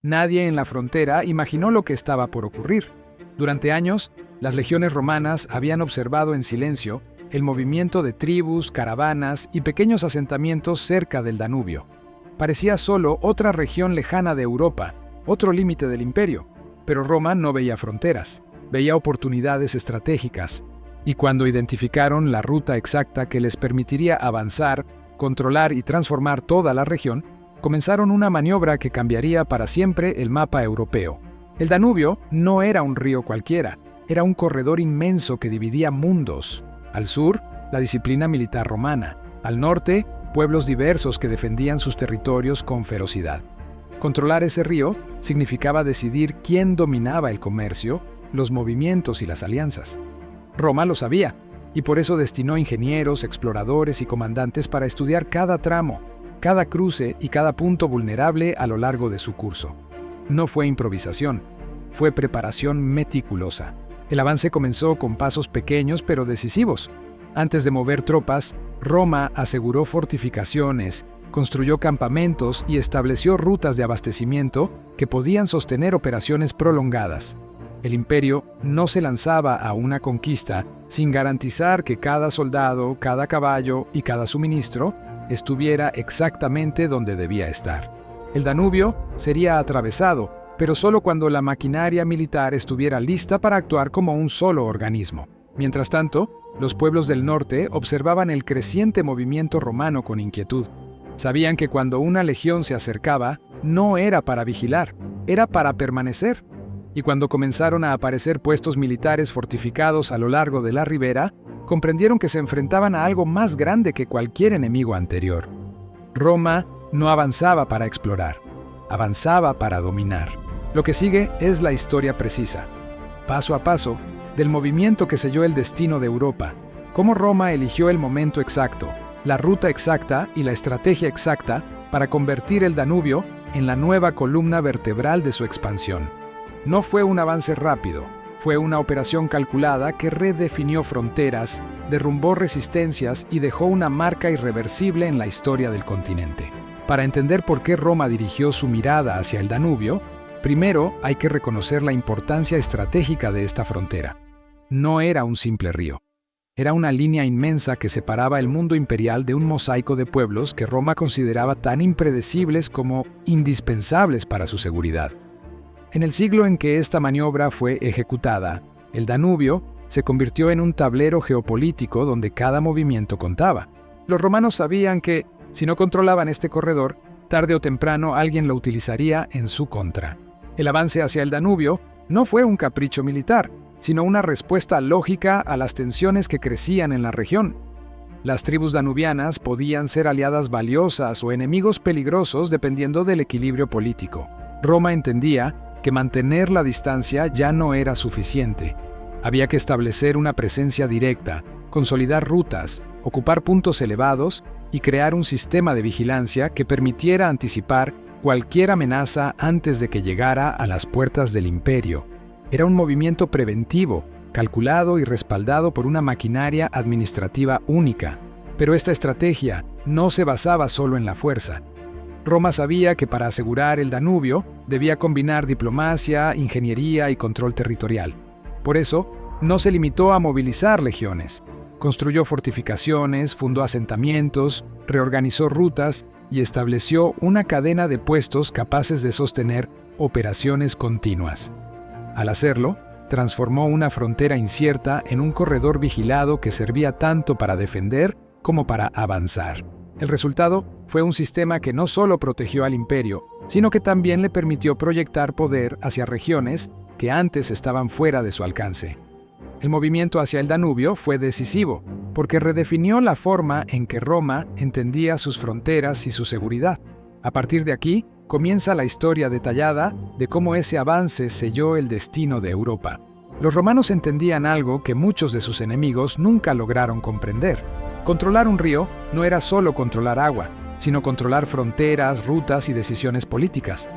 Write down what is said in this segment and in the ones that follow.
Nadie en la frontera imaginó lo que estaba por ocurrir. Durante años, las legiones romanas habían observado en silencio el movimiento de tribus, caravanas y pequeños asentamientos cerca del Danubio. Parecía solo otra región lejana de Europa, otro límite del imperio, pero Roma no veía fronteras, veía oportunidades estratégicas, y cuando identificaron la ruta exacta que les permitiría avanzar, controlar y transformar toda la región, comenzaron una maniobra que cambiaría para siempre el mapa europeo. El Danubio no era un río cualquiera, era un corredor inmenso que dividía mundos. Al sur, la disciplina militar romana. Al norte, pueblos diversos que defendían sus territorios con ferocidad. Controlar ese río significaba decidir quién dominaba el comercio, los movimientos y las alianzas. Roma lo sabía, y por eso destinó ingenieros, exploradores y comandantes para estudiar cada tramo, cada cruce y cada punto vulnerable a lo largo de su curso. No fue improvisación, fue preparación meticulosa. El avance comenzó con pasos pequeños pero decisivos. Antes de mover tropas, Roma aseguró fortificaciones, construyó campamentos y estableció rutas de abastecimiento que podían sostener operaciones prolongadas. El imperio no se lanzaba a una conquista sin garantizar que cada soldado, cada caballo y cada suministro estuviera exactamente donde debía estar. El Danubio sería atravesado, pero solo cuando la maquinaria militar estuviera lista para actuar como un solo organismo. Mientras tanto, los pueblos del norte observaban el creciente movimiento romano con inquietud. Sabían que cuando una legión se acercaba, no era para vigilar, era para permanecer. Y cuando comenzaron a aparecer puestos militares fortificados a lo largo de la ribera, comprendieron que se enfrentaban a algo más grande que cualquier enemigo anterior. Roma no avanzaba para explorar, avanzaba para dominar. Lo que sigue es la historia precisa, paso a paso, del movimiento que selló el destino de Europa, cómo Roma eligió el momento exacto, la ruta exacta y la estrategia exacta para convertir el Danubio en la nueva columna vertebral de su expansión. No fue un avance rápido, fue una operación calculada que redefinió fronteras, derrumbó resistencias y dejó una marca irreversible en la historia del continente. Para entender por qué Roma dirigió su mirada hacia el Danubio, primero hay que reconocer la importancia estratégica de esta frontera. No era un simple río. Era una línea inmensa que separaba el mundo imperial de un mosaico de pueblos que Roma consideraba tan impredecibles como indispensables para su seguridad. En el siglo en que esta maniobra fue ejecutada, el Danubio se convirtió en un tablero geopolítico donde cada movimiento contaba. Los romanos sabían que, si no controlaban este corredor, tarde o temprano alguien lo utilizaría en su contra. El avance hacia el Danubio no fue un capricho militar, sino una respuesta lógica a las tensiones que crecían en la región. Las tribus danubianas podían ser aliadas valiosas o enemigos peligrosos dependiendo del equilibrio político. Roma entendía que mantener la distancia ya no era suficiente. Había que establecer una presencia directa, consolidar rutas, ocupar puntos elevados y crear un sistema de vigilancia que permitiera anticipar cualquier amenaza antes de que llegara a las puertas del imperio. Era un movimiento preventivo, calculado y respaldado por una maquinaria administrativa única. Pero esta estrategia no se basaba solo en la fuerza. Roma sabía que para asegurar el Danubio debía combinar diplomacia, ingeniería y control territorial. Por eso, no se limitó a movilizar legiones. Construyó fortificaciones, fundó asentamientos, reorganizó rutas y estableció una cadena de puestos capaces de sostener operaciones continuas. Al hacerlo, transformó una frontera incierta en un corredor vigilado que servía tanto para defender como para avanzar. El resultado fue un sistema que no solo protegió al imperio, sino que también le permitió proyectar poder hacia regiones que antes estaban fuera de su alcance. El movimiento hacia el Danubio fue decisivo, porque redefinió la forma en que Roma entendía sus fronteras y su seguridad. A partir de aquí, comienza la historia detallada de cómo ese avance selló el destino de Europa. Los romanos entendían algo que muchos de sus enemigos nunca lograron comprender. Controlar un río no era solo controlar agua, sino controlar fronteras, rutas y decisiones políticas.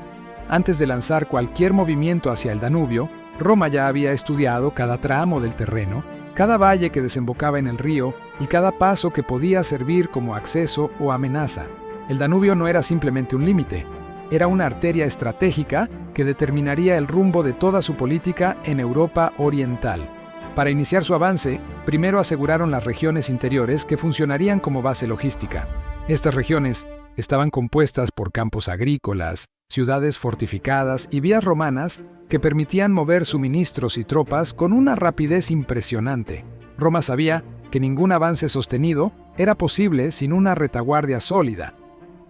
Antes de lanzar cualquier movimiento hacia el Danubio, Roma ya había estudiado cada tramo del terreno, cada valle que desembocaba en el río y cada paso que podía servir como acceso o amenaza. El Danubio no era simplemente un límite, era una arteria estratégica que determinaría el rumbo de toda su política en Europa Oriental. Para iniciar su avance, primero aseguraron las regiones interiores que funcionarían como base logística. Estas regiones estaban compuestas por campos agrícolas, ciudades fortificadas y vías romanas que permitían mover suministros y tropas con una rapidez impresionante. Roma sabía que ningún avance sostenido era posible sin una retaguardia sólida.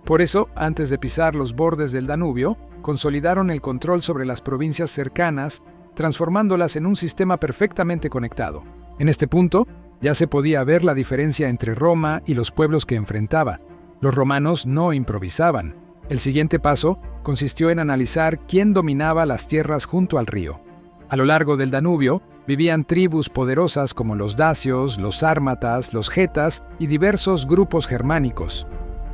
Por eso, antes de pisar los bordes del Danubio, consolidaron el control sobre las provincias cercanas, transformándolas en un sistema perfectamente conectado. En este punto, ya se podía ver la diferencia entre Roma y los pueblos que enfrentaba. Los romanos no improvisaban. El siguiente paso consistió en analizar quién dominaba las tierras junto al río. A lo largo del Danubio vivían tribus poderosas como los dacios, los sármatas, los getas y diversos grupos germánicos.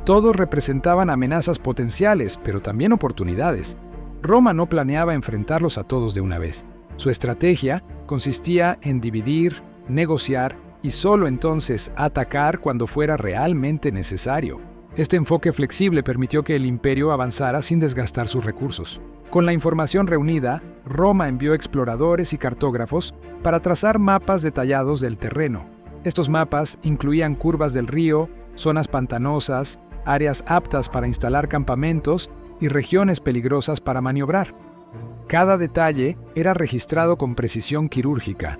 Todos representaban amenazas potenciales, pero también oportunidades. Roma no planeaba enfrentarlos a todos de una vez. Su estrategia consistía en dividir, negociar y solo entonces atacar cuando fuera realmente necesario. Este enfoque flexible permitió que el imperio avanzara sin desgastar sus recursos. Con la información reunida, Roma envió exploradores y cartógrafos para trazar mapas detallados del terreno. Estos mapas incluían curvas del río, zonas pantanosas, áreas aptas para instalar campamentos y regiones peligrosas para maniobrar. Cada detalle era registrado con precisión quirúrgica.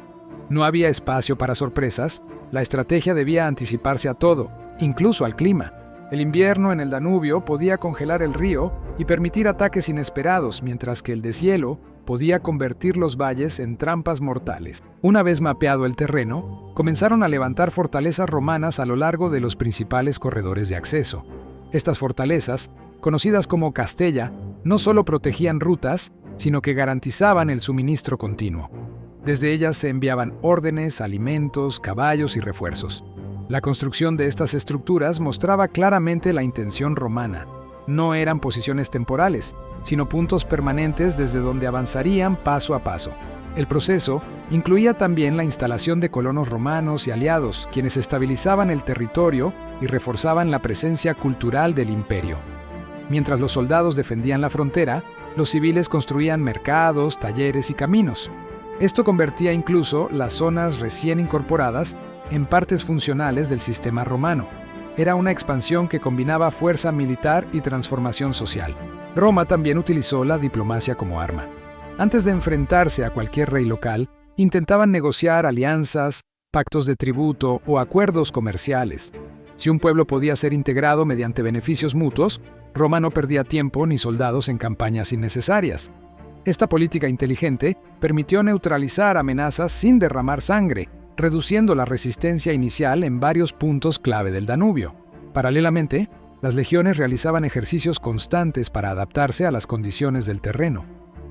No había espacio para sorpresas, la estrategia debía anticiparse a todo, incluso al clima. El invierno en el Danubio podía congelar el río y permitir ataques inesperados, mientras que el deshielo podía convertir los valles en trampas mortales. Una vez mapeado el terreno, comenzaron a levantar fortalezas romanas a lo largo de los principales corredores de acceso. Estas fortalezas, conocidas como castella, no solo protegían rutas, sino que garantizaban el suministro continuo. Desde ellas se enviaban órdenes, alimentos, caballos y refuerzos. La construcción de estas estructuras mostraba claramente la intención romana. No eran posiciones temporales, sino puntos permanentes desde donde avanzarían paso a paso. El proceso incluía también la instalación de colonos romanos y aliados, quienes estabilizaban el territorio y reforzaban la presencia cultural del imperio. Mientras los soldados defendían la frontera, los civiles construían mercados, talleres y caminos. Esto convertía incluso las zonas recién incorporadas en partes funcionales del sistema romano. Era una expansión que combinaba fuerza militar y transformación social. Roma también utilizó la diplomacia como arma. Antes de enfrentarse a cualquier rey local, intentaban negociar alianzas, pactos de tributo o acuerdos comerciales. Si un pueblo podía ser integrado mediante beneficios mutuos, Roma no perdía tiempo ni soldados en campañas innecesarias. Esta política inteligente permitió neutralizar amenazas sin derramar sangre, reduciendo la resistencia inicial en varios puntos clave del Danubio. Paralelamente, las legiones realizaban ejercicios constantes para adaptarse a las condiciones del terreno.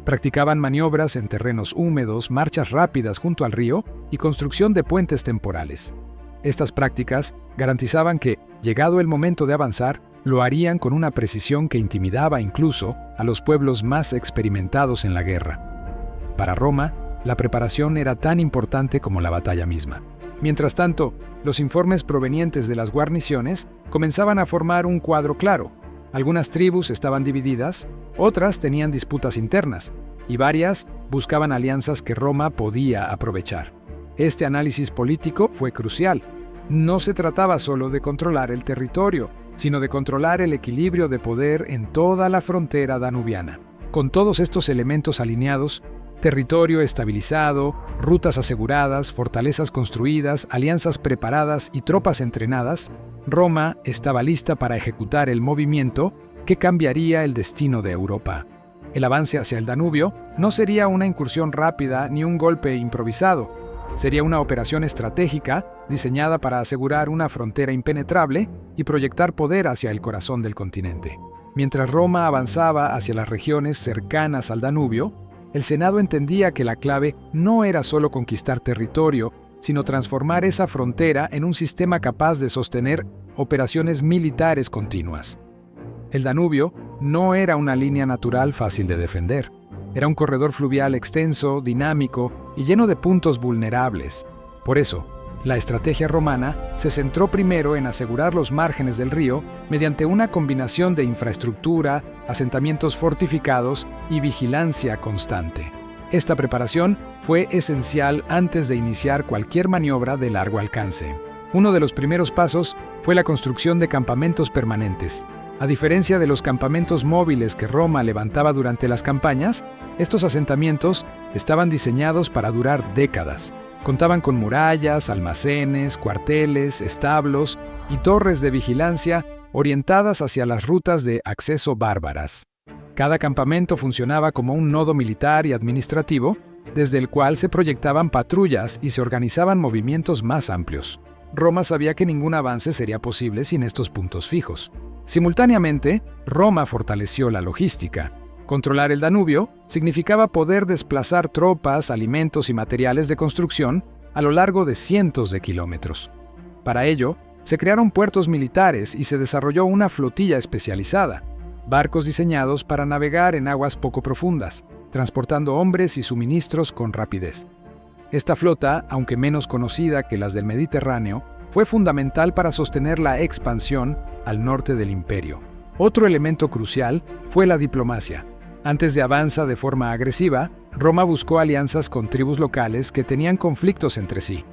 Practicaban maniobras en terrenos húmedos, marchas rápidas junto al río y construcción de puentes temporales. Estas prácticas garantizaban que, llegado el momento de avanzar, lo harían con una precisión que intimidaba incluso a los pueblos más experimentados en la guerra. Para Roma, la preparación era tan importante como la batalla misma. Mientras tanto, los informes provenientes de las guarniciones comenzaban a formar un cuadro claro. Algunas tribus estaban divididas, otras tenían disputas internas, y varias buscaban alianzas que Roma podía aprovechar. Este análisis político fue crucial. No se trataba solo de controlar el territorio, sino de controlar el equilibrio de poder en toda la frontera danubiana. Con todos estos elementos alineados, territorio estabilizado, rutas aseguradas, fortalezas construidas, alianzas preparadas y tropas entrenadas, Roma estaba lista para ejecutar el movimiento que cambiaría el destino de Europa. El avance hacia el Danubio no sería una incursión rápida ni un golpe improvisado. Sería una operación estratégica diseñada para asegurar una frontera impenetrable y proyectar poder hacia el corazón del continente. Mientras Roma avanzaba hacia las regiones cercanas al Danubio, el Senado entendía que la clave no era solo conquistar territorio, sino transformar esa frontera en un sistema capaz de sostener operaciones militares continuas. El Danubio no era una línea natural fácil de defender. Era un corredor fluvial extenso, dinámico y lleno de puntos vulnerables. Por eso, La estrategia romana se centró primero en asegurar los márgenes del río mediante una combinación de infraestructura, asentamientos fortificados y vigilancia constante. Esta preparación fue esencial antes de iniciar cualquier maniobra de largo alcance. Uno de los primeros pasos fue la construcción de campamentos permanentes. A diferencia de los campamentos móviles que Roma levantaba durante las campañas, estos asentamientos estaban diseñados para durar décadas. Contaban con murallas, almacenes, cuarteles, establos y torres de vigilancia orientadas hacia las rutas de acceso bárbaras. Cada campamento funcionaba como un nodo militar y administrativo, desde el cual se proyectaban patrullas y se organizaban movimientos más amplios. Roma sabía que ningún avance sería posible sin estos puntos fijos. Simultáneamente, Roma fortaleció la logística. Controlar el Danubio significaba poder desplazar tropas, alimentos y materiales de construcción a lo largo de cientos de kilómetros. Para ello, se crearon puertos militares y se desarrolló una flotilla especializada, barcos diseñados para navegar en aguas poco profundas, transportando hombres y suministros con rapidez. Esta flota, aunque menos conocida que las del Mediterráneo, fue fundamental para sostener la expansión al norte del imperio. Otro elemento crucial fue la diplomacia. Antes de avanzar de forma agresiva, Roma buscó alianzas con tribus locales que tenían conflictos entre sí.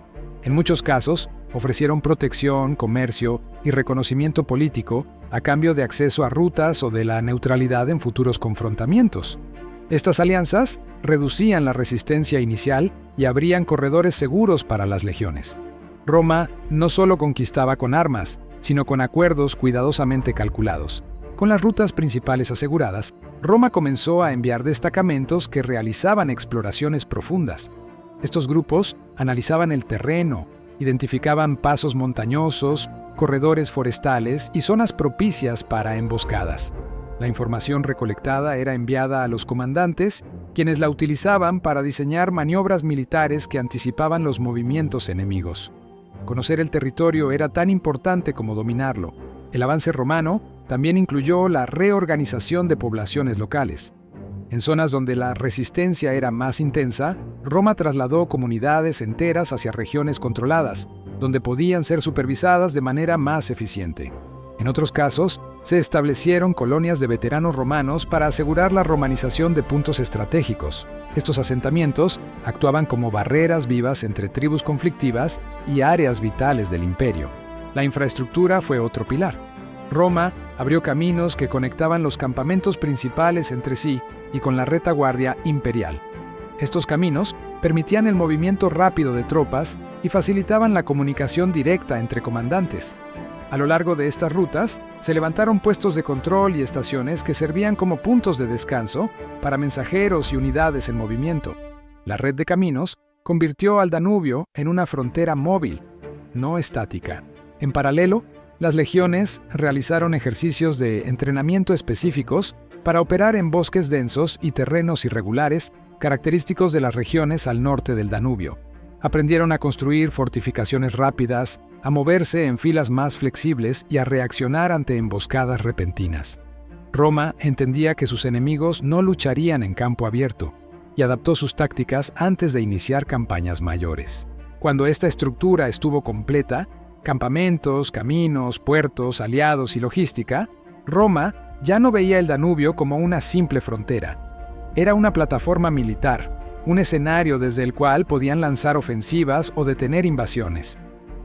En muchos casos, ofrecieron protección, comercio y reconocimiento político a cambio de acceso a rutas o de la neutralidad en futuros confrontamientos. Estas alianzas reducían la resistencia inicial y abrían corredores seguros para las legiones. Roma no solo conquistaba con armas, sino con acuerdos cuidadosamente calculados. Con las rutas principales aseguradas, Roma comenzó a enviar destacamentos que realizaban exploraciones profundas. Estos grupos analizaban el terreno, identificaban pasos montañosos, corredores forestales y zonas propicias para emboscadas. La información recolectada era enviada a los comandantes, quienes la utilizaban para diseñar maniobras militares que anticipaban los movimientos enemigos. Conocer el territorio era tan importante como dominarlo. El avance romano también incluyó la reorganización de poblaciones locales. En zonas donde la resistencia era más intensa, Roma trasladó comunidades enteras hacia regiones controladas, donde podían ser supervisadas de manera más eficiente. En otros casos, se establecieron colonias de veteranos romanos para asegurar la romanización de puntos estratégicos. Estos asentamientos actuaban como barreras vivas entre tribus conflictivas y áreas vitales del imperio. La infraestructura fue otro pilar. Roma abrió caminos que conectaban los campamentos principales entre sí y con la retaguardia imperial. Estos caminos permitían el movimiento rápido de tropas y facilitaban la comunicación directa entre comandantes. A lo largo de estas rutas, se levantaron puestos de control y estaciones que servían como puntos de descanso para mensajeros y unidades en movimiento. La red de caminos convirtió al Danubio en una frontera móvil, no estática. En paralelo, las legiones realizaron ejercicios de entrenamiento específicos para operar en bosques densos y terrenos irregulares, característicos de las regiones al norte del Danubio. Aprendieron a construir fortificaciones rápidas, a moverse en filas más flexibles y a reaccionar ante emboscadas repentinas. Roma entendía que sus enemigos no lucharían en campo abierto y adaptó sus tácticas antes de iniciar campañas mayores. Cuando esta estructura estuvo completa, campamentos, caminos, puertos, aliados y logística, Roma ya no veía el Danubio como una simple frontera. Era una plataforma militar, un escenario desde el cual podían lanzar ofensivas o detener invasiones.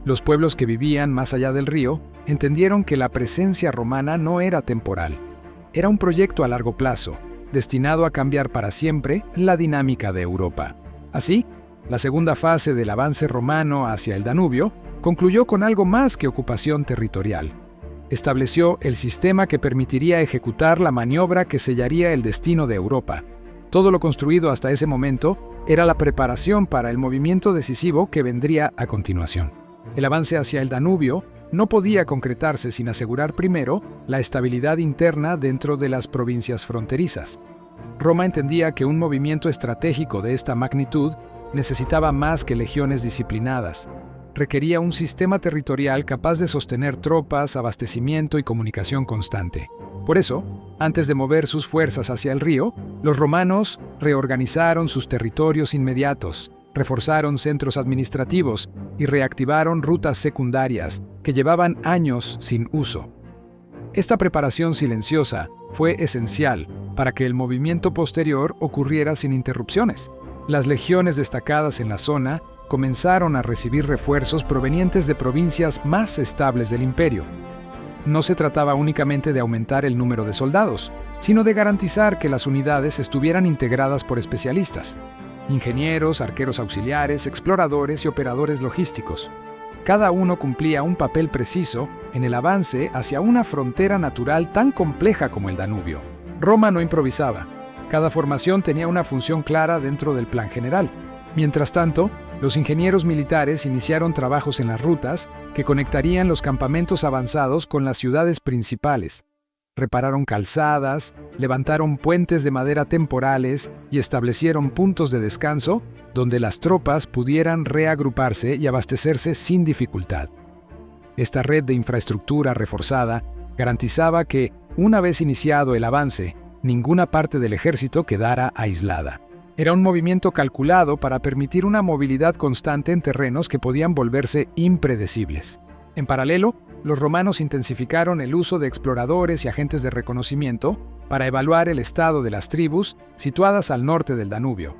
Los pueblos que vivían más allá del río entendieron que la presencia romana no era temporal. Era un proyecto a largo plazo, destinado a cambiar para siempre la dinámica de Europa. Así, la segunda fase del avance romano hacia el Danubio concluyó con algo más que ocupación territorial. Estableció el sistema que permitiría ejecutar la maniobra que sellaría el destino de Europa. Todo lo construido hasta ese momento era la preparación para el movimiento decisivo que vendría a continuación. El avance hacia el Danubio no podía concretarse sin asegurar primero la estabilidad interna dentro de las provincias fronterizas. Roma entendía que un movimiento estratégico de esta magnitud necesitaba más que legiones disciplinadas. Requería un sistema territorial capaz de sostener tropas, abastecimiento y comunicación constante. Por eso, antes de mover sus fuerzas hacia el río, los romanos reorganizaron sus territorios inmediatos, reforzaron centros administrativos y reactivaron rutas secundarias que llevaban años sin uso. Esta preparación silenciosa fue esencial para que el movimiento posterior ocurriera sin interrupciones. Las legiones destacadas en la zona comenzaron a recibir refuerzos provenientes de provincias más estables del imperio. No se trataba únicamente de aumentar el número de soldados, sino de garantizar que las unidades estuvieran integradas por especialistas: ingenieros, arqueros auxiliares, exploradores y operadores logísticos. Cada uno cumplía un papel preciso en el avance hacia una frontera natural tan compleja como el Danubio. Roma no improvisaba. Cada formación tenía una función clara dentro del plan general. Mientras tanto, los ingenieros militares iniciaron trabajos en las rutas que conectarían los campamentos avanzados con las ciudades principales. Repararon calzadas, levantaron puentes de madera temporales y establecieron puntos de descanso donde las tropas pudieran reagruparse y abastecerse sin dificultad. Esta red de infraestructura reforzada garantizaba que, una vez iniciado el avance, ninguna parte del ejército quedara aislada. Era un movimiento calculado para permitir una movilidad constante en terrenos que podían volverse impredecibles. En paralelo, los romanos intensificaron el uso de exploradores y agentes de reconocimiento para evaluar el estado de las tribus situadas al norte del Danubio.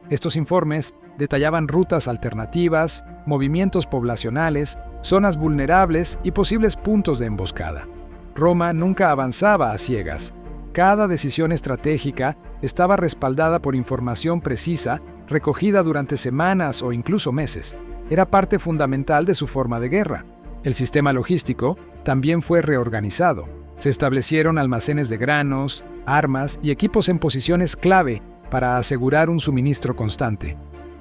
Estos informes detallaban rutas alternativas, movimientos poblacionales, zonas vulnerables y posibles puntos de emboscada. Roma nunca avanzaba a ciegas. Cada decisión estratégica estaba respaldada por información precisa, recogida durante semanas o incluso meses. Era parte fundamental de su forma de guerra. El sistema logístico también fue reorganizado. Se establecieron almacenes de granos, armas y equipos en posiciones clave para asegurar un suministro constante.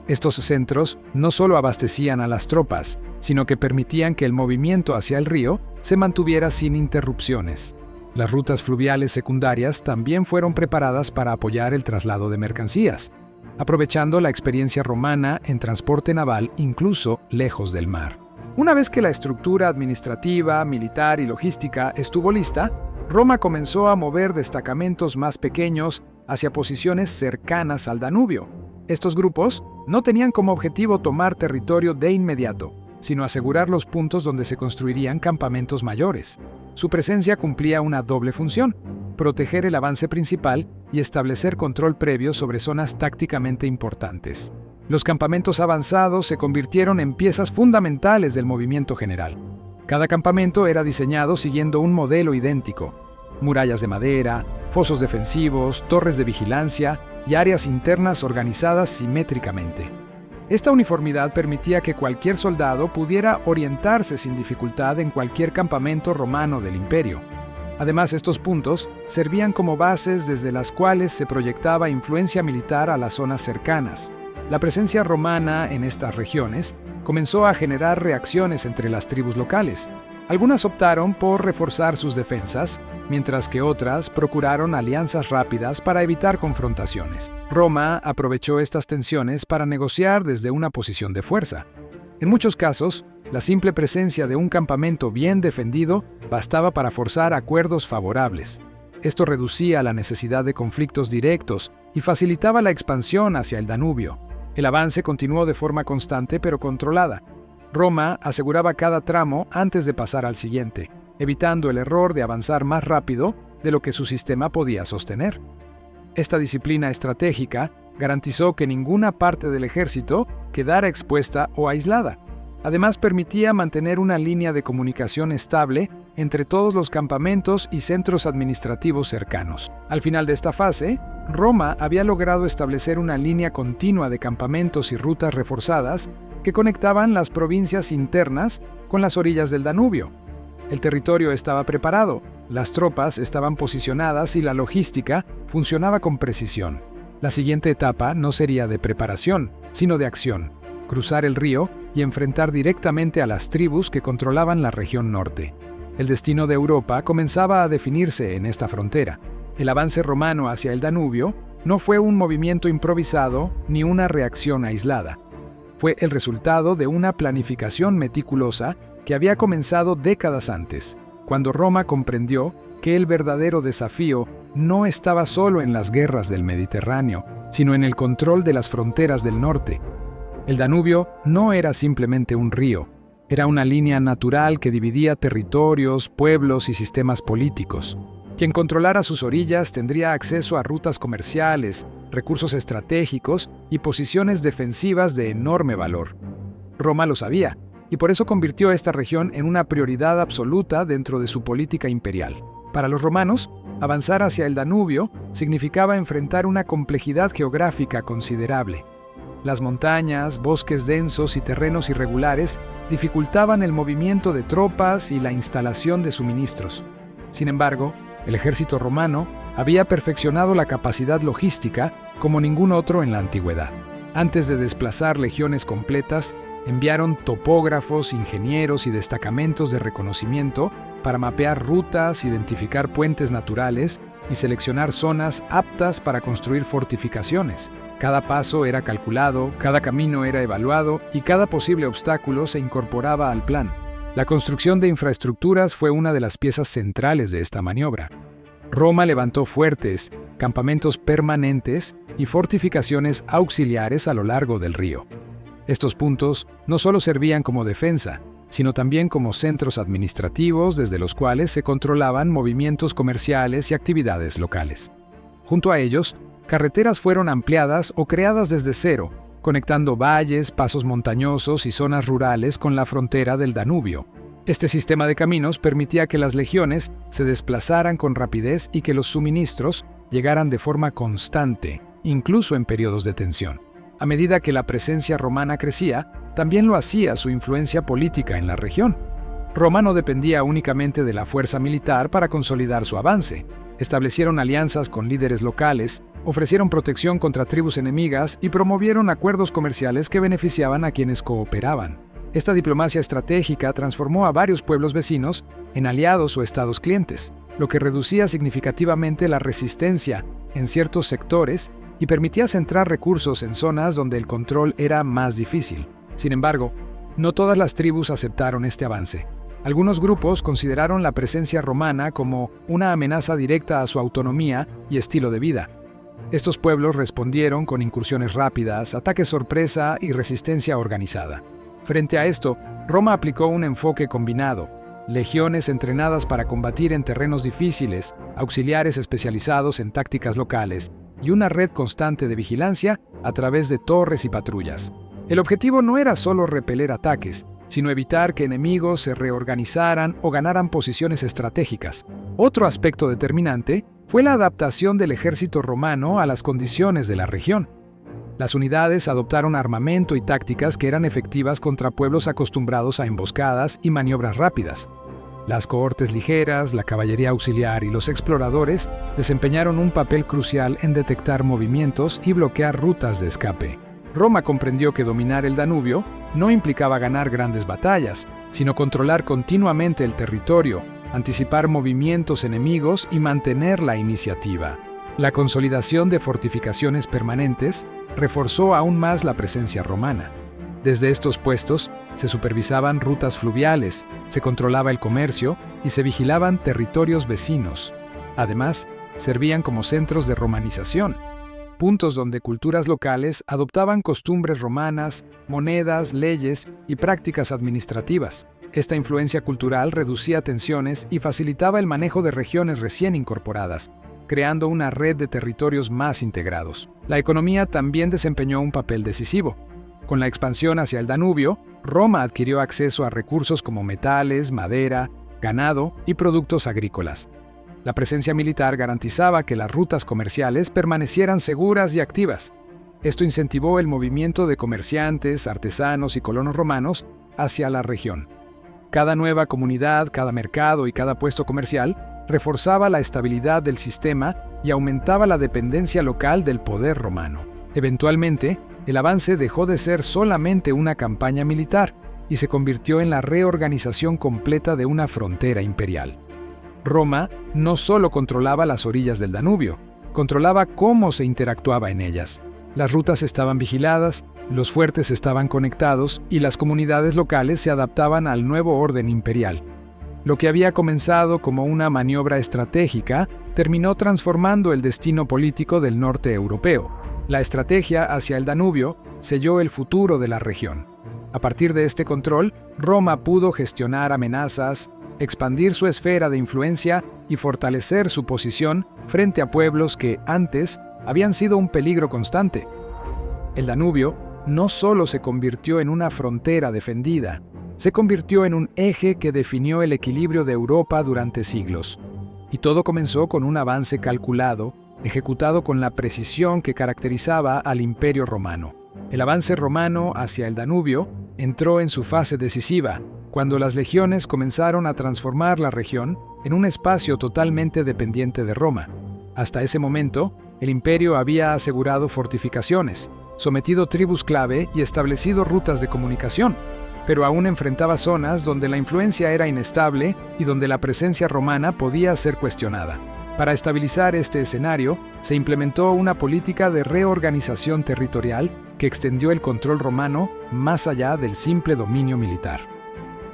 Estos centros no solo abastecían a las tropas, sino que permitían que el movimiento hacia el río se mantuviera sin interrupciones. Las rutas fluviales secundarias también fueron preparadas para apoyar el traslado de mercancías, aprovechando la experiencia romana en transporte naval incluso lejos del mar. Una vez que la estructura administrativa, militar y logística estuvo lista, Roma comenzó a mover destacamentos más pequeños hacia posiciones cercanas al Danubio. Estos grupos no tenían como objetivo tomar territorio de inmediato, sino asegurar los puntos donde se construirían campamentos mayores. Su presencia cumplía una doble función: proteger el avance principal y establecer control previo sobre zonas tácticamente importantes. Los campamentos avanzados se convirtieron en piezas fundamentales del movimiento general. Cada campamento era diseñado siguiendo un modelo idéntico: murallas de madera, fosos defensivos, torres de vigilancia y áreas internas organizadas simétricamente. Esta uniformidad permitía que cualquier soldado pudiera orientarse sin dificultad en cualquier campamento romano del imperio. Además, estos puntos servían como bases desde las cuales se proyectaba influencia militar a las zonas cercanas. La presencia romana en estas regiones comenzó a generar reacciones entre las tribus locales. Algunas optaron por reforzar sus defensas, mientras que otras procuraron alianzas rápidas para evitar confrontaciones. Roma aprovechó estas tensiones para negociar desde una posición de fuerza. En muchos casos, la simple presencia de un campamento bien defendido bastaba para forzar acuerdos favorables. Esto reducía la necesidad de conflictos directos y facilitaba la expansión hacia el Danubio. El avance continuó de forma constante pero controlada. Roma aseguraba cada tramo antes de pasar al siguiente, evitando el error de avanzar más rápido de lo que su sistema podía sostener. Esta disciplina estratégica garantizó que ninguna parte del ejército quedara expuesta o aislada. Además, permitía mantener una línea de comunicación estable entre todos los campamentos y centros administrativos cercanos. Al final de esta fase, Roma había logrado establecer una línea continua de campamentos y rutas reforzadas que conectaban las provincias internas con las orillas del Danubio. El territorio estaba preparado, las tropas estaban posicionadas y la logística funcionaba con precisión. La siguiente etapa no sería de preparación, sino de acción: cruzar el río y enfrentar directamente a las tribus que controlaban la región norte. El destino de Europa comenzaba a definirse en esta frontera. El avance romano hacia el Danubio no fue un movimiento improvisado ni una reacción aislada. Fue el resultado de una planificación meticulosa que había comenzado décadas antes, cuando Roma comprendió que el verdadero desafío no estaba solo en las guerras del Mediterráneo, sino en el control de las fronteras del norte. El Danubio no era simplemente un río, era una línea natural que dividía territorios, pueblos y sistemas políticos. Quien controlara sus orillas tendría acceso a rutas comerciales, recursos estratégicos y posiciones defensivas de enorme valor. Roma lo sabía, y por eso convirtió esta región en una prioridad absoluta dentro de su política imperial. Para los romanos, avanzar hacia el Danubio significaba enfrentar una complejidad geográfica considerable. Las montañas, bosques densos y terrenos irregulares dificultaban el movimiento de tropas y la instalación de suministros. Sin embargo, el ejército romano había perfeccionado la capacidad logística como ningún otro en la antigüedad. Antes de desplazar legiones completas, enviaron topógrafos, ingenieros y destacamentos de reconocimiento para mapear rutas, identificar puentes naturales y seleccionar zonas aptas para construir fortificaciones. Cada paso era calculado, cada camino era evaluado y cada posible obstáculo se incorporaba al plan. La construcción de infraestructuras fue una de las piezas centrales de esta maniobra. Roma levantó fuertes, campamentos permanentes y fortificaciones auxiliares a lo largo del río. Estos puntos no solo servían como defensa, sino también como centros administrativos desde los cuales se controlaban movimientos comerciales y actividades locales. Junto a ellos, carreteras fueron ampliadas o creadas desde cero, conectando valles, pasos montañosos y zonas rurales con la frontera del Danubio. Este sistema de caminos permitía que las legiones se desplazaran con rapidez y que los suministros llegaran de forma constante, incluso en periodos de tensión. A medida que la presencia romana crecía, también lo hacía su influencia política en la región. Roma no dependía únicamente de la fuerza militar para consolidar su avance. Establecieron alianzas con líderes locales, ofrecieron protección contra tribus enemigas y promovieron acuerdos comerciales que beneficiaban a quienes cooperaban. Esta diplomacia estratégica transformó a varios pueblos vecinos en aliados o estados clientes, lo que reducía significativamente la resistencia en ciertos sectores y permitía centrar recursos en zonas donde el control era más difícil. Sin embargo, no todas las tribus aceptaron este avance. Algunos grupos consideraron la presencia romana como una amenaza directa a su autonomía y estilo de vida. Estos pueblos respondieron con incursiones rápidas, ataques sorpresa y resistencia organizada. Frente a esto, Roma aplicó un enfoque combinado: legiones entrenadas para combatir en terrenos difíciles, auxiliares especializados en tácticas locales y una red constante de vigilancia a través de torres y patrullas. El objetivo no era solo repeler ataques, sino evitar que enemigos se reorganizaran o ganaran posiciones estratégicas. Otro aspecto determinante fue la adaptación del ejército romano a las condiciones de la región. Las unidades adoptaron armamento y tácticas que eran efectivas contra pueblos acostumbrados a emboscadas y maniobras rápidas. Las cohortes ligeras, la caballería auxiliar y los exploradores desempeñaron un papel crucial en detectar movimientos y bloquear rutas de escape. Roma comprendió que dominar el Danubio no implicaba ganar grandes batallas, sino controlar continuamente el territorio, anticipar movimientos enemigos y mantener la iniciativa. La consolidación de fortificaciones permanentes reforzó aún más la presencia romana. Desde estos puestos se supervisaban rutas fluviales, se controlaba el comercio y se vigilaban territorios vecinos. Además, servían como centros de romanización, puntos donde culturas locales adoptaban costumbres romanas, monedas, leyes y prácticas administrativas. Esta influencia cultural reducía tensiones y facilitaba el manejo de regiones recién incorporadas, creando una red de territorios más integrados. La economía también desempeñó un papel decisivo. Con la expansión hacia el Danubio, Roma adquirió acceso a recursos como metales, madera, ganado y productos agrícolas. La presencia militar garantizaba que las rutas comerciales permanecieran seguras y activas. Esto incentivó el movimiento de comerciantes, artesanos y colonos romanos hacia la región. Cada nueva comunidad, cada mercado y cada puesto comercial reforzaba la estabilidad del sistema y aumentaba la dependencia local del poder romano. Eventualmente, el avance dejó de ser solamente una campaña militar y se convirtió en la reorganización completa de una frontera imperial. Roma no solo controlaba las orillas del Danubio, controlaba cómo se interactuaba en ellas. Las rutas estaban vigiladas, los fuertes estaban conectados y las comunidades locales se adaptaban al nuevo orden imperial. Lo que había comenzado como una maniobra estratégica terminó transformando el destino político del norte europeo. La estrategia hacia el Danubio selló el futuro de la región. A partir de este control, Roma pudo gestionar amenazas, expandir su esfera de influencia y fortalecer su posición frente a pueblos que, antes, habían sido un peligro constante. El Danubio no solo se convirtió en una frontera defendida, se convirtió en un eje que definió el equilibrio de Europa durante siglos. Y todo comenzó con un avance calculado, ejecutado con la precisión que caracterizaba al Imperio Romano. El avance romano hacia el Danubio entró en su fase decisiva, cuando las legiones comenzaron a transformar la región en un espacio totalmente dependiente de Roma. Hasta ese momento, el imperio había asegurado fortificaciones, sometido tribus clave y establecido rutas de comunicación, pero aún enfrentaba zonas donde la influencia era inestable y donde la presencia romana podía ser cuestionada. Para estabilizar este escenario, se implementó una política de reorganización territorial que extendió el control romano más allá del simple dominio militar.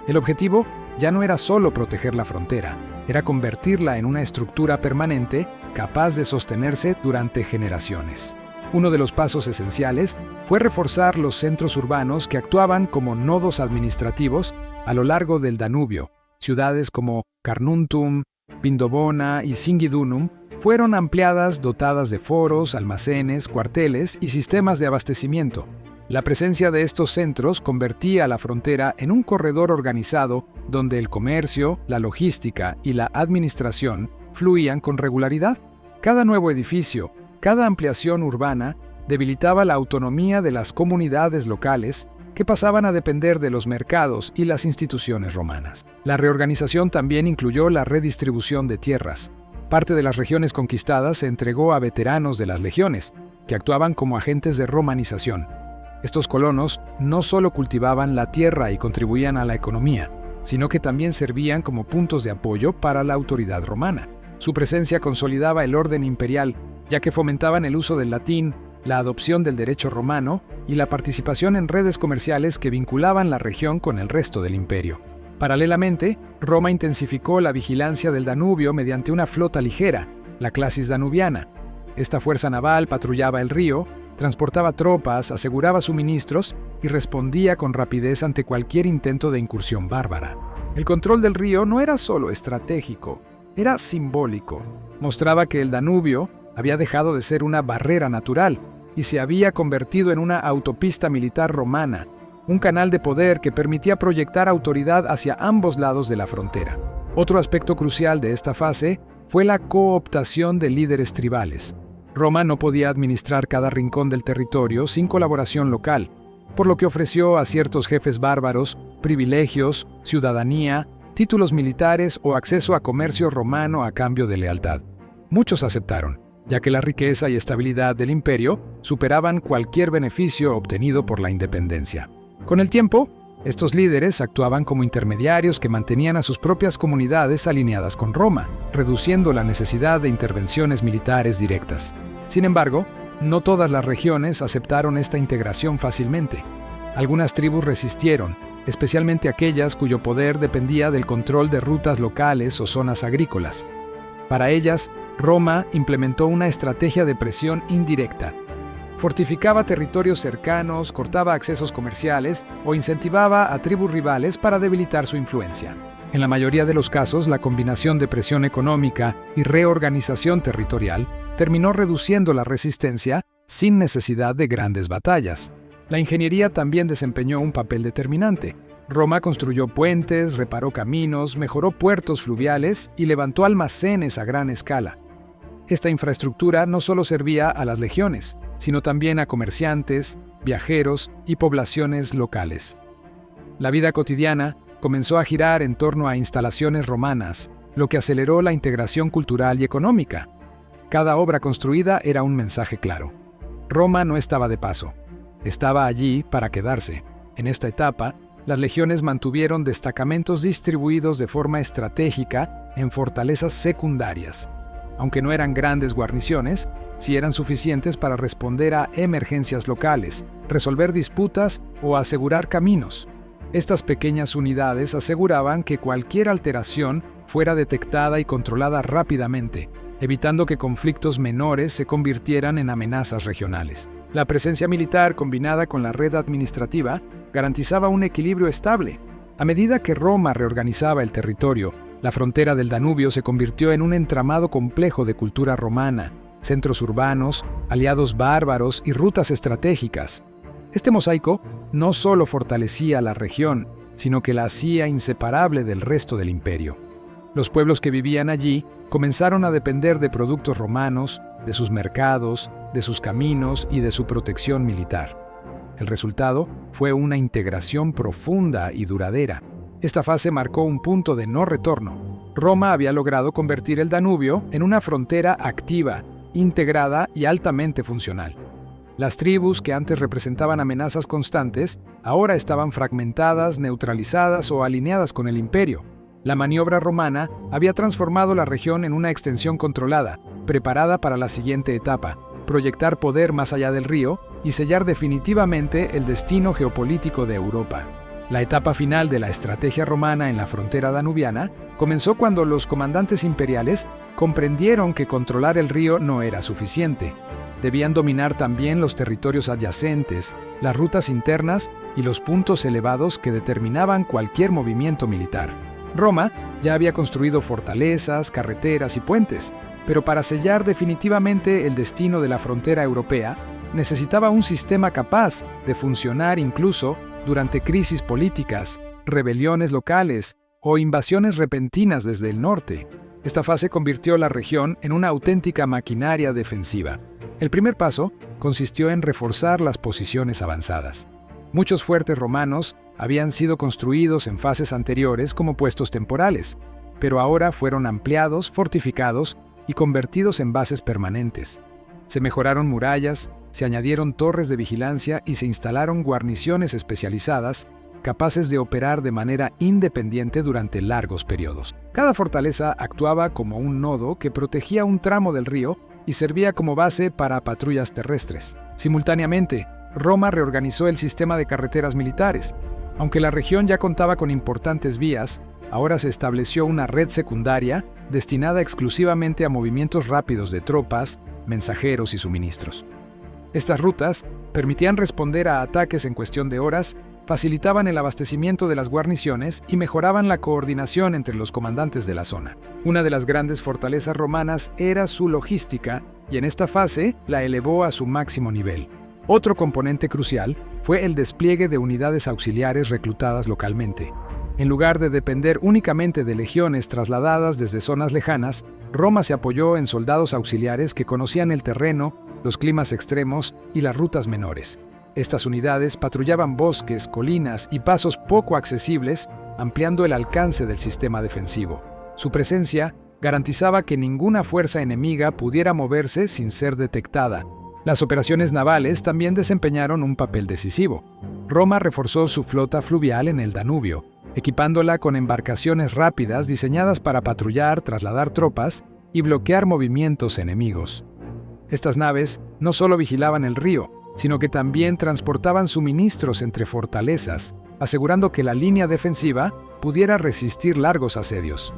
El objetivo ya no era solo proteger la frontera, era convertirla en una estructura permanente capaz de sostenerse durante generaciones. Uno de los pasos esenciales fue reforzar los centros urbanos que actuaban como nodos administrativos a lo largo del Danubio. Ciudades como Carnuntum, Vindobona y Singidunum fueron ampliadas, dotadas de foros, almacenes, cuarteles y sistemas de abastecimiento. La presencia de estos centros convertía la frontera en un corredor organizado donde el comercio, la logística y la administración fluían con regularidad. Cada nuevo edificio, cada ampliación urbana debilitaba la autonomía de las comunidades locales que pasaban a depender de los mercados y las instituciones romanas. La reorganización también incluyó la redistribución de tierras. Parte de las regiones conquistadas se entregó a veteranos de las legiones, que actuaban como agentes de romanización. Estos colonos no solo cultivaban la tierra y contribuían a la economía, sino que también servían como puntos de apoyo para la autoridad romana. Su presencia consolidaba el orden imperial, ya que fomentaban el uso del latín, la adopción del derecho romano y la participación en redes comerciales que vinculaban la región con el resto del imperio. Paralelamente, Roma intensificó la vigilancia del Danubio mediante una flota ligera, la Classis Danubiana. Esta fuerza naval patrullaba el río, transportaba tropas, aseguraba suministros y respondía con rapidez ante cualquier intento de incursión bárbara. El control del río no era solo estratégico, era simbólico. Mostraba que el Danubio había dejado de ser una barrera natural y se había convertido en una autopista militar romana, un canal de poder que permitía proyectar autoridad hacia ambos lados de la frontera. Otro aspecto crucial de esta fase fue la cooptación de líderes tribales. Roma no podía administrar cada rincón del territorio sin colaboración local, por lo que ofreció a ciertos jefes bárbaros privilegios, ciudadanía, títulos militares o acceso a comercio romano a cambio de lealtad. Muchos aceptaron, ya que la riqueza y estabilidad del imperio superaban cualquier beneficio obtenido por la independencia. Con el tiempo, estos líderes actuaban como intermediarios que mantenían a sus propias comunidades alineadas con Roma, reduciendo la necesidad de intervenciones militares directas. Sin embargo, no todas las regiones aceptaron esta integración fácilmente. Algunas tribus resistieron, especialmente aquellas cuyo poder dependía del control de rutas locales o zonas agrícolas. Para ellas, Roma implementó una estrategia de presión indirecta. Fortificaba territorios cercanos, cortaba accesos comerciales o incentivaba a tribus rivales para debilitar su influencia. En la mayoría de los casos, la combinación de presión económica y reorganización territorial terminó reduciendo la resistencia sin necesidad de grandes batallas. La ingeniería también desempeñó un papel determinante. Roma construyó puentes, reparó caminos, mejoró puertos fluviales y levantó almacenes a gran escala. Esta infraestructura no solo servía a las legiones, sino también a comerciantes, viajeros y poblaciones locales. La vida cotidiana comenzó a girar en torno a instalaciones romanas, lo que aceleró la integración cultural y económica. Cada obra construida era un mensaje claro. Roma no estaba de paso, estaba allí para quedarse. En esta etapa, las legiones mantuvieron destacamentos distribuidos de forma estratégica en fortalezas secundarias. Aunque no eran grandes guarniciones, sí eran suficientes para responder a emergencias locales, resolver disputas o asegurar caminos. Estas pequeñas unidades aseguraban que cualquier alteración fuera detectada y controlada rápidamente, evitando que conflictos menores se convirtieran en amenazas regionales. La presencia militar combinada con la red administrativa garantizaba un equilibrio estable. A medida que Roma reorganizaba el territorio, la frontera del Danubio se convirtió en un entramado complejo de cultura romana, centros urbanos, aliados bárbaros y rutas estratégicas. Este mosaico no solo fortalecía la región, sino que la hacía inseparable del resto del imperio. Los pueblos que vivían allí comenzaron a depender de productos romanos, de sus mercados, de sus caminos y de su protección militar. El resultado fue una integración profunda y duradera. Esta fase marcó un punto de no retorno. Roma había logrado convertir el Danubio en una frontera activa, integrada y altamente funcional. Las tribus que antes representaban amenazas constantes, ahora estaban fragmentadas, neutralizadas o alineadas con el imperio. La maniobra romana había transformado la región en una extensión controlada, preparada para la siguiente etapa: proyectar poder más allá del río y sellar definitivamente el destino geopolítico de Europa. La etapa final de la estrategia romana en la frontera danubiana comenzó cuando los comandantes imperiales comprendieron que controlar el río no era suficiente. Debían dominar también los territorios adyacentes, las rutas internas y los puntos elevados que determinaban cualquier movimiento militar. Roma ya había construido fortalezas, carreteras y puentes, pero para sellar definitivamente el destino de la frontera europea, necesitaba un sistema capaz de funcionar incluso durante crisis políticas, rebeliones locales o invasiones repentinas desde el norte. Esta fase convirtió la región en una auténtica maquinaria defensiva. El primer paso consistió en reforzar las posiciones avanzadas. Muchos fuertes romanos habían sido construidos en fases anteriores como puestos temporales, pero ahora fueron ampliados, fortificados y convertidos en bases permanentes. Se mejoraron murallas, se añadieron torres de vigilancia y se instalaron guarniciones especializadas capaces de operar de manera independiente durante largos periodos. Cada fortaleza actuaba como un nodo que protegía un tramo del río y servía como base para patrullas terrestres. Simultáneamente, Roma reorganizó el sistema de carreteras militares. Aunque la región ya contaba con importantes vías, ahora se estableció una red secundaria destinada exclusivamente a movimientos rápidos de tropas, mensajeros y suministros. Estas rutas permitían responder a ataques en cuestión de horas, facilitaban el abastecimiento de las guarniciones y mejoraban la coordinación entre los comandantes de la zona. Una de las grandes fortalezas romanas era su logística, y en esta fase la elevó a su máximo nivel. Otro componente crucial fue el despliegue de unidades auxiliares reclutadas localmente. En lugar de depender únicamente de legiones trasladadas desde zonas lejanas, Roma se apoyó en soldados auxiliares que conocían el terreno, los climas extremos y las rutas menores. Estas unidades patrullaban bosques, colinas y pasos poco accesibles, ampliando el alcance del sistema defensivo. Su presencia garantizaba que ninguna fuerza enemiga pudiera moverse sin ser detectada. Las operaciones navales también desempeñaron un papel decisivo. Roma reforzó su flota fluvial en el Danubio, equipándola con embarcaciones rápidas diseñadas para patrullar, trasladar tropas y bloquear movimientos enemigos. Estas naves no solo vigilaban el río, sino que también transportaban suministros entre fortalezas, asegurando que la línea defensiva pudiera resistir largos asedios.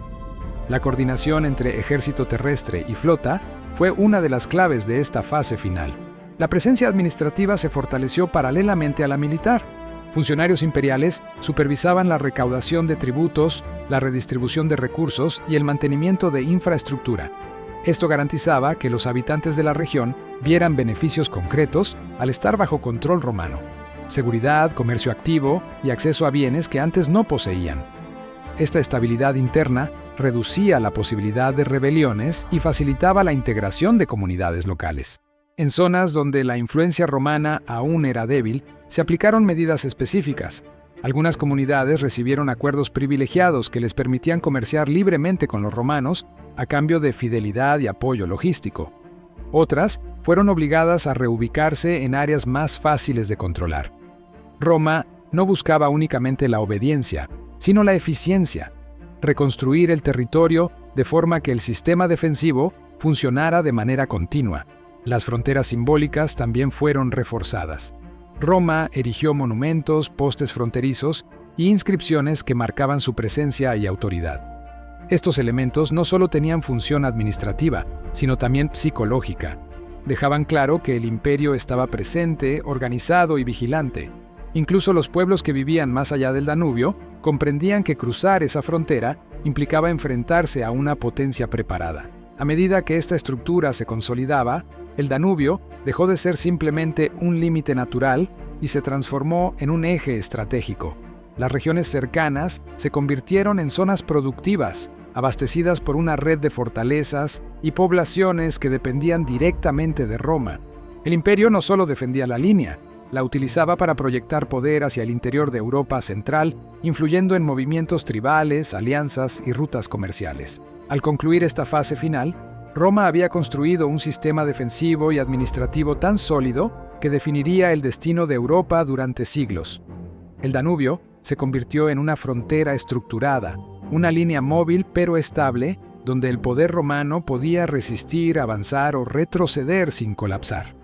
La coordinación entre ejército terrestre y flota fue una de las claves de esta fase final. La presencia administrativa se fortaleció paralelamente a la militar. Funcionarios imperiales supervisaban la recaudación de tributos, la redistribución de recursos y el mantenimiento de infraestructura. Esto garantizaba que los habitantes de la región vieran beneficios concretos al estar bajo control romano: seguridad, comercio activo y acceso a bienes que antes no poseían. Esta estabilidad interna reducía la posibilidad de rebeliones y facilitaba la integración de comunidades locales. En zonas donde la influencia romana aún era débil, se aplicaron medidas específicas. Algunas comunidades recibieron acuerdos privilegiados que les permitían comerciar libremente con los romanos a cambio de fidelidad y apoyo logístico. Otras fueron obligadas a reubicarse en áreas más fáciles de controlar. Roma no buscaba únicamente la obediencia, sino la eficiencia: reconstruir el territorio de forma que el sistema defensivo funcionara de manera continua. Las fronteras simbólicas también fueron reforzadas. Roma erigió monumentos, postes fronterizos y inscripciones que marcaban su presencia y autoridad. Estos elementos no solo tenían función administrativa, sino también psicológica. Dejaban claro que el imperio estaba presente, organizado y vigilante. Incluso los pueblos que vivían más allá del Danubio comprendían que cruzar esa frontera implicaba enfrentarse a una potencia preparada. A medida que esta estructura se consolidaba, el Danubio dejó de ser simplemente un límite natural y se transformó en un eje estratégico. Las regiones cercanas se convirtieron en zonas productivas, abastecidas por una red de fortalezas y poblaciones que dependían directamente de Roma. El imperio no solo defendía la línea, la utilizaba para proyectar poder hacia el interior de Europa central, influyendo en movimientos tribales, alianzas y rutas comerciales. Al concluir esta fase final, Roma había construido un sistema defensivo y administrativo tan sólido que definiría el destino de Europa durante siglos. El Danubio se convirtió en una frontera estructurada, una línea móvil pero estable, donde el poder romano podía resistir, avanzar o retroceder sin colapsar.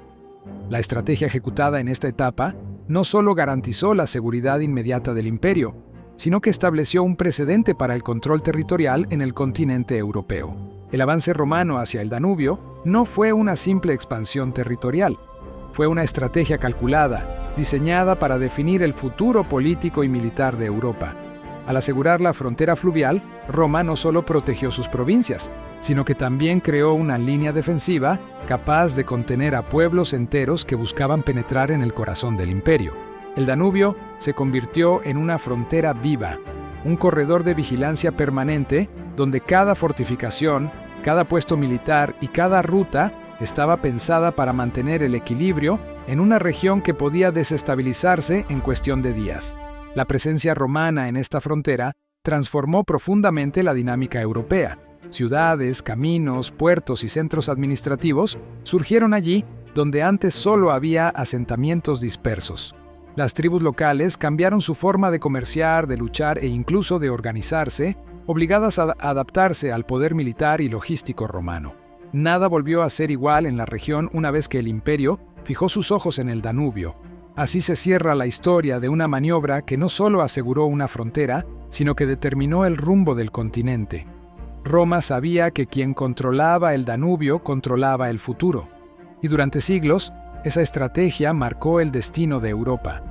La estrategia ejecutada en esta etapa no solo garantizó la seguridad inmediata del imperio, sino que estableció un precedente para el control territorial en el continente europeo. El avance romano hacia el Danubio no fue una simple expansión territorial, fue una estrategia calculada, diseñada para definir el futuro político y militar de Europa. Al asegurar la frontera fluvial, Roma no solo protegió sus provincias, sino que también creó una línea defensiva capaz de contener a pueblos enteros que buscaban penetrar en el corazón del imperio. El Danubio se convirtió en una frontera viva, un corredor de vigilancia permanente donde cada fortificación, cada puesto militar y cada ruta estaba pensada para mantener el equilibrio en una región que podía desestabilizarse en cuestión de días. La presencia romana en esta frontera transformó profundamente la dinámica europea. Ciudades, caminos, puertos y centros administrativos surgieron allí donde antes solo había asentamientos dispersos. Las tribus locales cambiaron su forma de comerciar, de luchar e incluso de organizarse, obligadas a adaptarse al poder militar y logístico romano. Nada volvió a ser igual en la región una vez que el imperio fijó sus ojos en el Danubio. Así se cierra la historia de una maniobra que no solo aseguró una frontera, sino que determinó el rumbo del continente. Roma sabía que quien controlaba el Danubio controlaba el futuro, y durante siglos, esa estrategia marcó el destino de Europa.